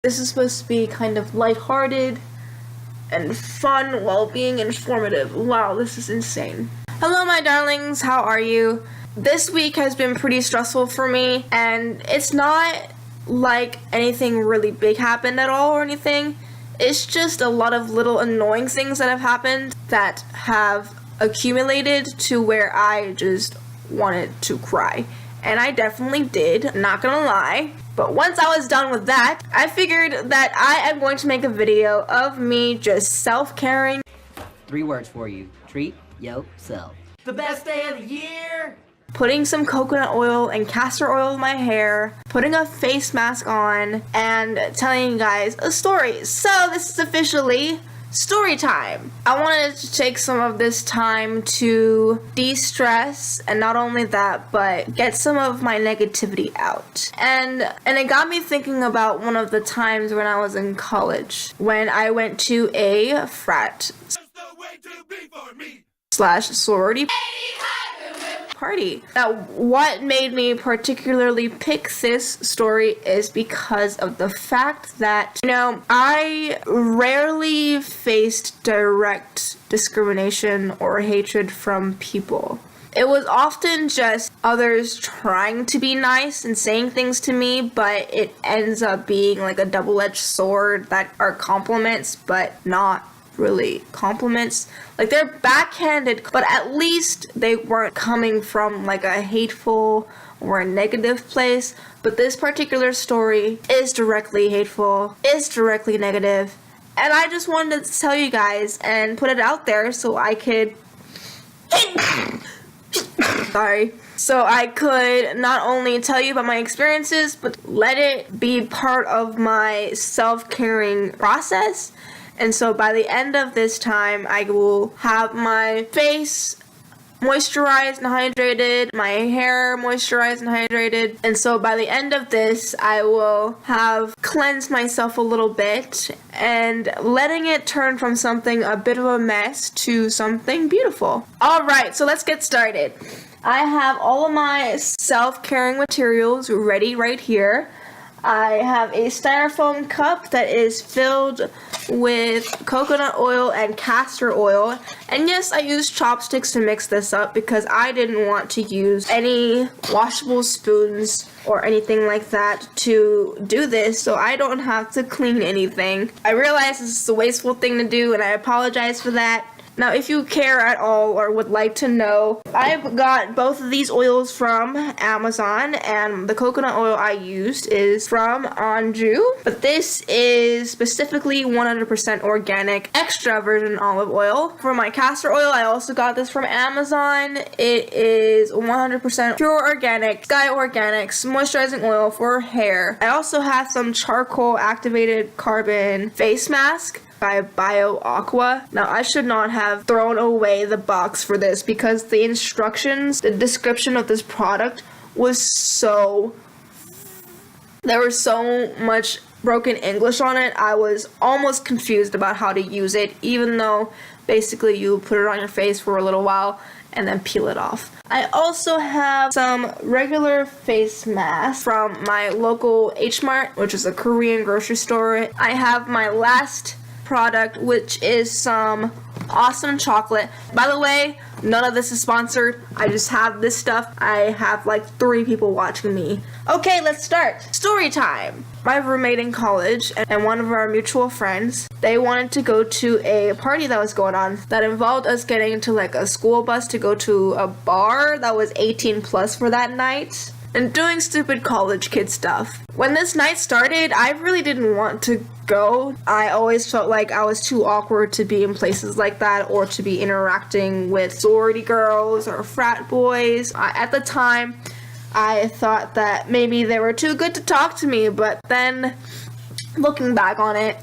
This is supposed to be kind of lighthearted and fun while being informative. Wow, this is insane. Hello, my darlings, how are you? This week has been pretty stressful for me, and it's not like anything really big happened at all or anything. It's just a lot of little annoying things that have happened that have accumulated to where I just wanted to cry. And I definitely did, not gonna lie. But once I was done with that, I figured that I am going to make a video of me just self-caring. 3 words for you. Treat yourself. The best day of the year! Putting some coconut oil and castor oil in my hair, putting a face mask on, and telling you guys a story. So this is officially story time. I wanted to take some of this time to de-stress, and not only that, but get some of my negativity out. And it got me thinking about one of the times when I was in college, when I went to a frat / sorority party. Now, what made me particularly pick this story is because of the fact that, I rarely faced direct discrimination or hatred from people. It was often just others trying to be nice and saying things to me, but it ends up being like a double-edged sword that are compliments, but not really compliments. Like, they're backhanded, but at least they weren't coming from like a hateful or a negative place. But this particular story is directly hateful, is directly negative, and I just wanted to tell you guys and put it out there so I could so I could not only tell you about my experiences, but let it be part of my self-caring process. And so by the end of this time, I will have my face moisturized and hydrated, my hair moisturized and hydrated. And so by the end of this, I will have cleansed myself a little bit and letting it turn from something a bit of a mess to something beautiful. All right, so let's get started. I have all of my self-caring materials ready right here. I have a styrofoam cup that is filled with coconut oil and castor oil. And yes, I used chopsticks to mix this up because I didn't want to use any washable spoons or anything like that to do this, so I don't have to clean anything. I realize this is a wasteful thing to do, and I apologize for that. Now, if you care at all or would like to know, I've got both of these oils from Amazon, and the coconut oil I used is from Anjou, but this is specifically 100% organic extra virgin olive oil. For my castor oil, I also got this from Amazon. It is 100% pure organic, Sky Organics moisturizing oil for hair. I also have some charcoal activated carbon face mask by Bio Aqua. Now, I should not have thrown away the box for this because the instructions, the description of this product was there was so much broken English on it. I was almost confused about how to use it, even though basically you put it on your face for a little while and then peel it off. I also have some regular face masks from my local H Mart, which is a Korean grocery store. I have my last product, which is some awesome chocolate. By the way, none of this is sponsored. I just have this stuff. I have like 3 people watching me. Okay, let's start. Story time. My roommate in college and one of our mutual friends, they wanted to go to a party that was going on that involved us getting into like a school bus to go to a bar that was 18 plus for that night and doing stupid college kid stuff. When this night started, I really didn't want to go. I always felt like I was too awkward to be in places like that or to be interacting with sorority girls or frat boys. At the time, I thought that maybe they were too good to talk to me, but then looking back on it,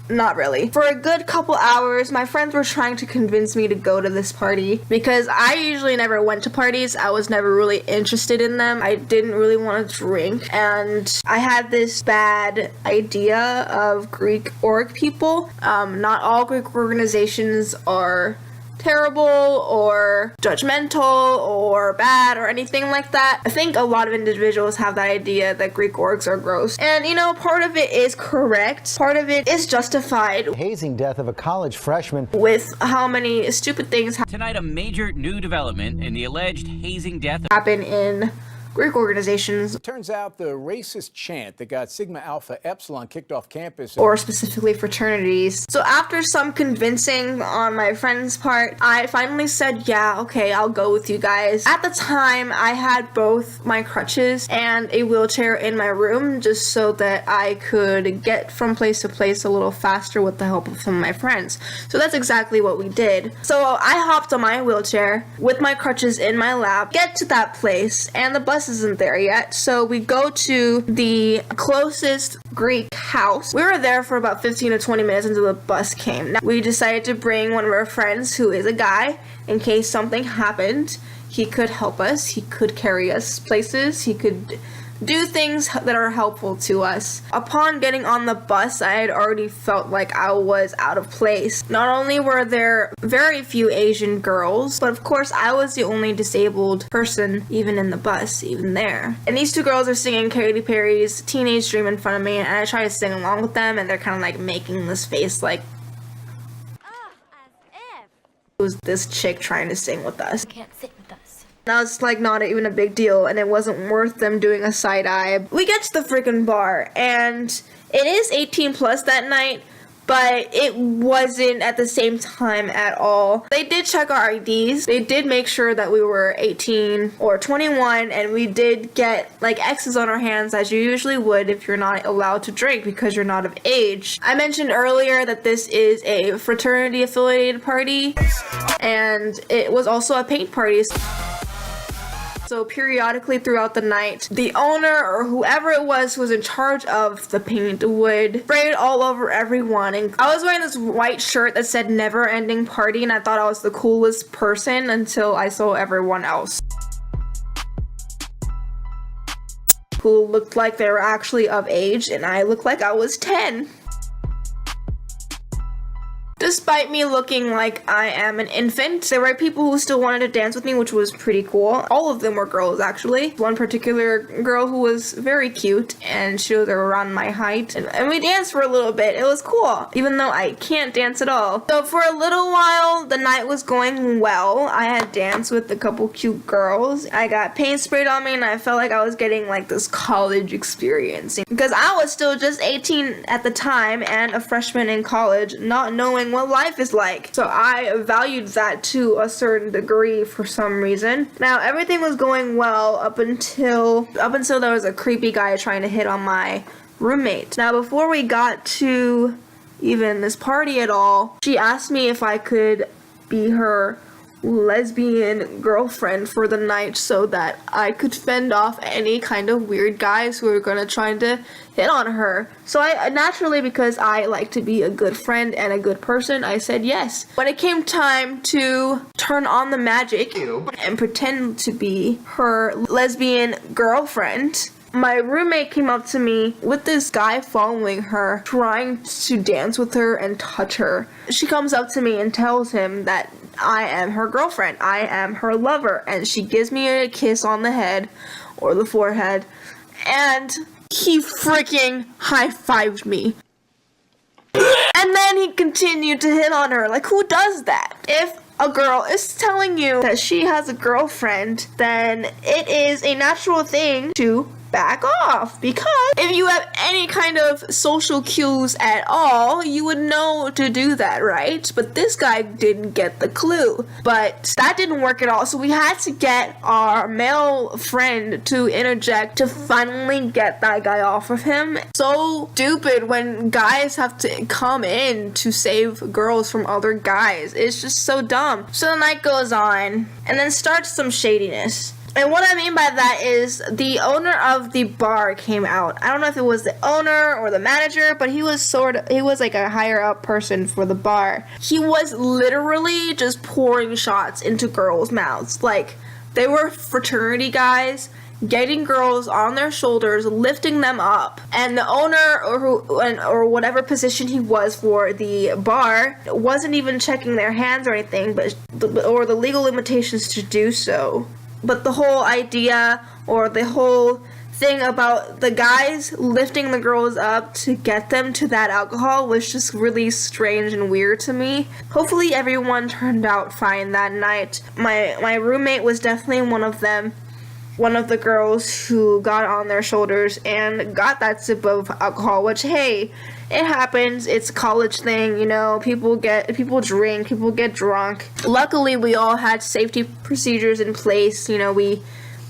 not really. For a good couple hours, my friends were trying to convince me to go to this party because I usually never went to parties. I was never really interested in them. I didn't really want to drink, and I had this bad idea of Greek org people. Not all Greek organizations are terrible or judgmental or bad or anything like that. I think a lot of individuals have that idea that Greek orgs are gross. And you know, part of it is correct. Part of it is justified. Hazing death of a college freshman. With how many stupid things Tonight, a major new development in the alleged hazing death happen in Greek organizations. It turns out the racist chant that got Sigma Alpha Epsilon kicked off campus, or specifically fraternities. So after some convincing on my friend's part, I finally said, yeah, okay, I'll go with you guys. At the time, I had both my crutches and a wheelchair in my room just so that I could get from place to place a little faster with the help of some of my friends. So that's exactly what we did. So I hopped on my wheelchair with my crutches in my lap, get to that place, and the bus isn't there yet, so we go to the closest Greek house. We were there for about 15 to 20 minutes until the bus came. Now, we decided to bring one of our friends who is a guy in case something happened. He could help us, he could carry us places, he could do things that are helpful to us. Upon getting on the bus, I had already felt like I was out of place. Not only were there very few Asian girls, but of course I was the only disabled person even in the bus, even there. And these two girls are singing Katy Perry's Teenage Dream in front of me, and I try to sing along with them, and they're kind of like making this face like, as if. it was this chick trying to sing with us. Can't sit with us. Now it's like not even a big deal, and it wasn't worth them doing a side eye. We get to the freaking bar, and it is 18 plus that night, but it wasn't at the same time at all. They did check our IDs. They did make sure that we were 18 or 21, and we did get like X's on our hands as you usually would if you're not allowed to drink because you're not of age. I mentioned earlier that this is a fraternity affiliated party, and it was also a paint party. So periodically throughout the night, the owner or whoever it was who was in charge of the paint would spray it all over everyone. And I was wearing this white shirt that said never ending party, and I thought I was the coolest person until I saw everyone else who looked like they were actually of age, and I looked like I was 10. Despite me looking like I am an infant, there were people who still wanted to dance with me, which was pretty cool. All of them were girls, actually. One particular girl who was very cute, and she was around my height. And we danced for a little bit. It was cool, even though I can't dance at all. So for a little while, the night was going well. I had danced with a couple cute girls. I got paint sprayed on me, and I felt like I was getting like this college experience. Because I was still just 18 at the time, and a freshman in college, not knowing what life is like. So I valued that to a certain degree for some reason. Now everything was going well up until there was a creepy guy trying to hit on my roommate. Now before we got to even this party at all, she asked me if I could be her lesbian girlfriend for the night so that I could fend off any kind of weird guys who were gonna try to hit on her. So I naturally, because I like to be a good friend and a good person, I said yes. When it came time to turn on the magic and pretend to be her lesbian girlfriend, my roommate came up to me with this guy following her, trying to dance with her and touch her. She comes up to me and tells him that I am her girlfriend, I am her lover, and she gives me a kiss on the head or the forehead, and he freaking high-fived me. And then he continued to hit on her. Like, who does that? If a girl is telling you that she has a girlfriend, then it is a natural thing to back off, because if you have any kind of social cues at all, you would know to do that, right? But this guy didn't get the clue. But that didn't work at all, so we had to get our male friend to interject to finally get that guy off of him. So stupid when guys have to come in to save girls from other guys. It's just so dumb. So the night goes on, and then starts some shadiness. And what I mean by that is the owner of the bar came out. I don't know if it was the owner or the manager, but he was like a higher up person for the bar. He was literally just pouring shots into girls' mouths. Like, they were fraternity guys getting girls on their shoulders, lifting them up, and the owner or whatever position he was for the bar wasn't even checking their hands or anything, or the legal limitations to do so. But the whole idea or the whole thing about the guys lifting the girls up to get them to that alcohol was just really strange and weird to me. Hopefully everyone turned out fine that night. My roommate was definitely one of them. One of the girls who got on their shoulders and got that sip of alcohol, which, hey, it happens. It's a college thing, you know, people drink, people get drunk. Luckily, we all had safety procedures in place. You know, we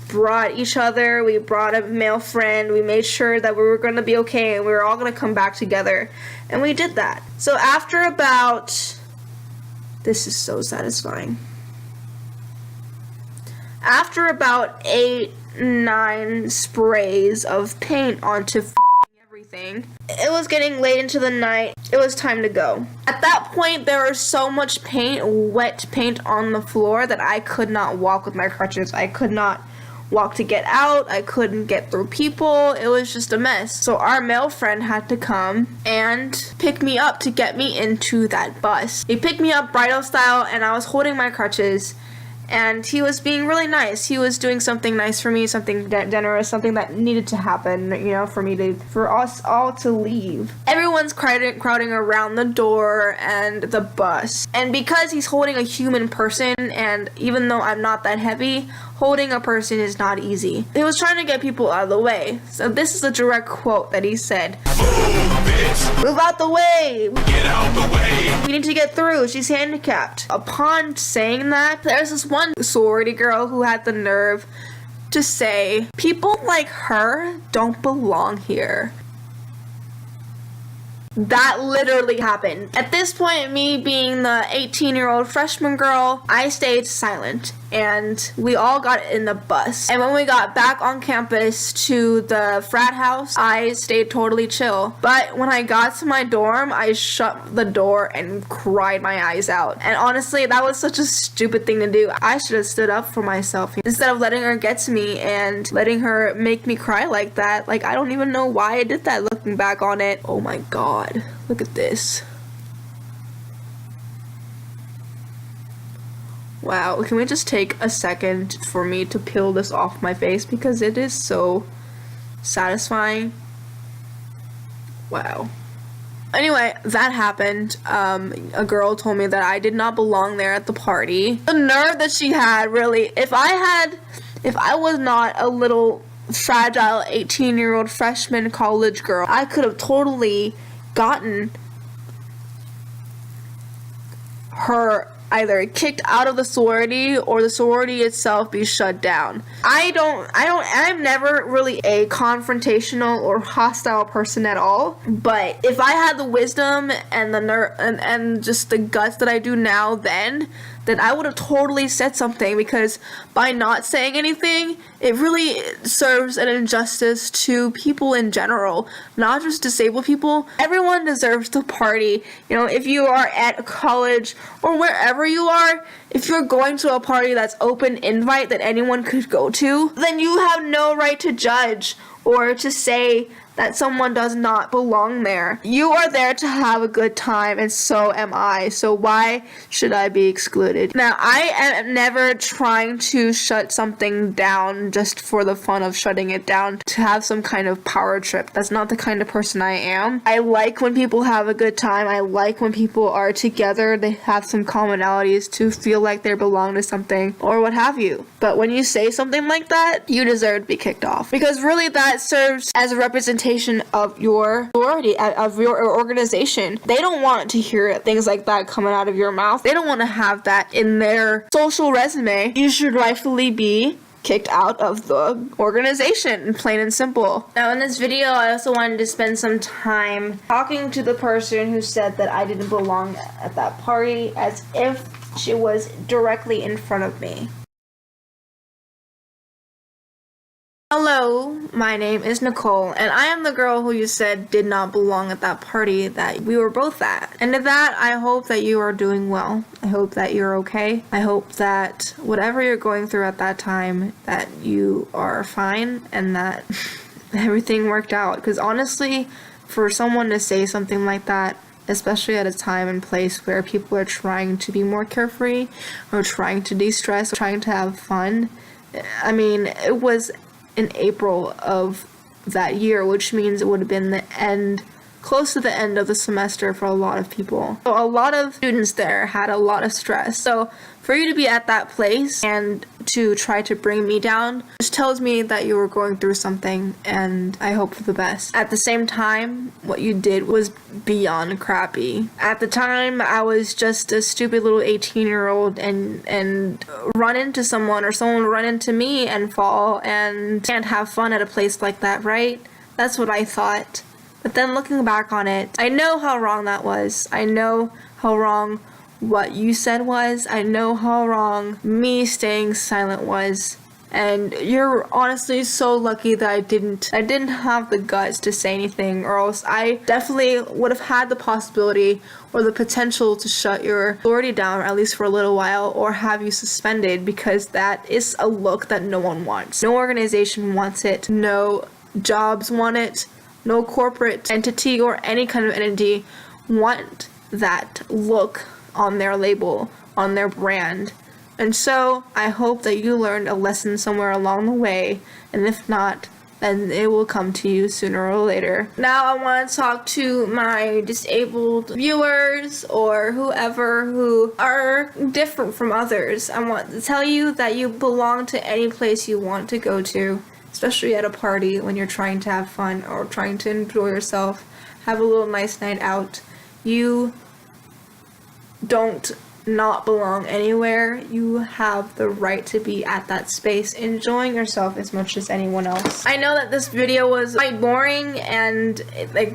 brought each other, we brought a male friend, we made sure that we were going to be okay and we were all going to come back together. And we did that. So after about... This is so satisfying. After about 8-9 sprays of paint onto everything, it was getting late into the night. It was time to go. At that point, there was so much paint, wet paint on the floor that I could not walk with my crutches. I could not walk to get out. I couldn't get through people. It was just a mess. So our male friend had to come and pick me up to get me into that bus. He picked me up bridal style and I was holding my crutches. And he was being really nice. He was doing something nice for me, something generous, something that needed to happen, you know, for us all to leave. Everyone's crowding around the door and the bus. And because he's holding a human person, and even though I'm not that heavy, holding a person is not easy. He was trying to get people out of the way. So this is a direct quote that he said. Move out the way! Get out the way! We need to get through. She's handicapped. Upon saying that, there's this one sorority girl who had the nerve to say, people like her don't belong here. That literally happened. At this point, me being the 18-year-old freshman girl, I stayed silent. And we all got in the bus. And when we got back on campus to the frat house, I stayed totally chill. But when I got to my dorm, I shut the door and cried my eyes out. And honestly, that was such a stupid thing to do. I should have stood up for myself instead of letting her get to me and letting her make me cry like that. Like, I don't even know why I did that looking back on it. Oh my god. Look at this. Wow, can we just take a second for me to peel this off my face because it is so satisfying. Wow. Anyway, that happened. A girl told me that I did not belong there at the party. The nerve that she had, really. If I was not a little fragile 18-year-old freshman college girl, I could have totally gotten her either kicked out of the sorority or the sorority itself be shut down. I'm never really a confrontational or hostile person at all, but if I had the wisdom and the nerve and just the guts that I do now then I would have totally said something, because by not saying anything, it really serves an injustice to people in general, not just disabled people. Everyone deserves to party. You know, if you are at college or wherever you are, if you're going to a party that's open invite that anyone could go to, then you have no right to judge or to say that someone does not belong there. You are there to have a good time, and so am I. So why should I be excluded? Now, I am never trying to shut something down just for the fun of shutting it down, to have some kind of power trip. That's not the kind of person I am. I like when people have a good time. I like when people are together. They have some commonalities to feel like they belong to something, or what have you. But when you say something like that, you deserve to be kicked off. Because really that serves as a representation of your sorority, of your organization. They don't want to hear things like that coming out of your mouth. They don't want to have that in their social resume. You should rightfully be kicked out of the organization, plain and simple. Now in this video, I also wanted to spend some time talking to the person who said that I didn't belong at that party, as if she was directly in front of me. Hello, my name is Nicole, and I am the girl who you said did not belong at that party that we were both at. And to that, I hope that you are doing well. I hope that you're okay. I hope that whatever you're going through at that time, that you are fine and that everything worked out. Because honestly, for someone to say something like that, especially at a time and place where people are trying to be more carefree or trying to de-stress or trying to have fun, I mean, it was in April of that year, which means it would have been the end, close to the end of the semester for a lot of people. So a lot of students there had a lot of stress. So for you to be at that place and to try to bring me down just tells me that you were going through something, and I hope for the best. At the same time, what you did was beyond crappy. At the time, I was just a stupid little 18-year-old and run into someone, or someone run into me and fall and can't have fun at a place like that, right? That's what I thought. But then looking back on it, I know how wrong that was. I know how wrong what you said was. I know how wrong me staying silent was. And you're honestly so lucky that I didn't have the guts to say anything, or else I definitely would have had the possibility or the potential to shut your authority down, at least for a little while, or have you suspended, because that is a look that no one wants. No organization wants it. No jobs want it. No corporate entity or any kind of entity want that look on their label, on their brand. And so I hope that you learned a lesson somewhere along the way, and if not, then it will come to you sooner or later. Now I want to talk to my disabled viewers or whoever who are different from others. I want to tell you that you belong to any place you want to go to, especially at a party when you're trying to have fun or trying to enjoy yourself, have a little nice night out. You don't not belong anywhere. You have the right to be at that space enjoying yourself as much as anyone else. I know that this video was quite boring and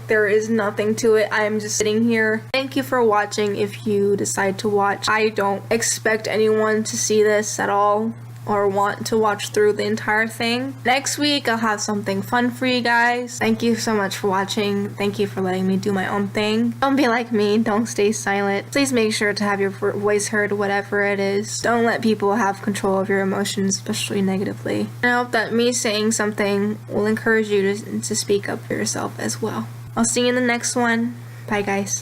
there is nothing to it. I am just sitting here. Thank you for watching if you decide to watch. I don't expect anyone to see this at all or want to watch through the entire thing. Next week, I'll have something fun for you guys. Thank you so much for watching. Thank you for letting me do my own thing. Don't be like me. Don't stay silent. Please make sure to have your voice heard, whatever it is. Don't let people have control of your emotions, especially negatively. And I hope that me saying something will encourage you to speak up for yourself as well. I'll see you in the next one. Bye, guys.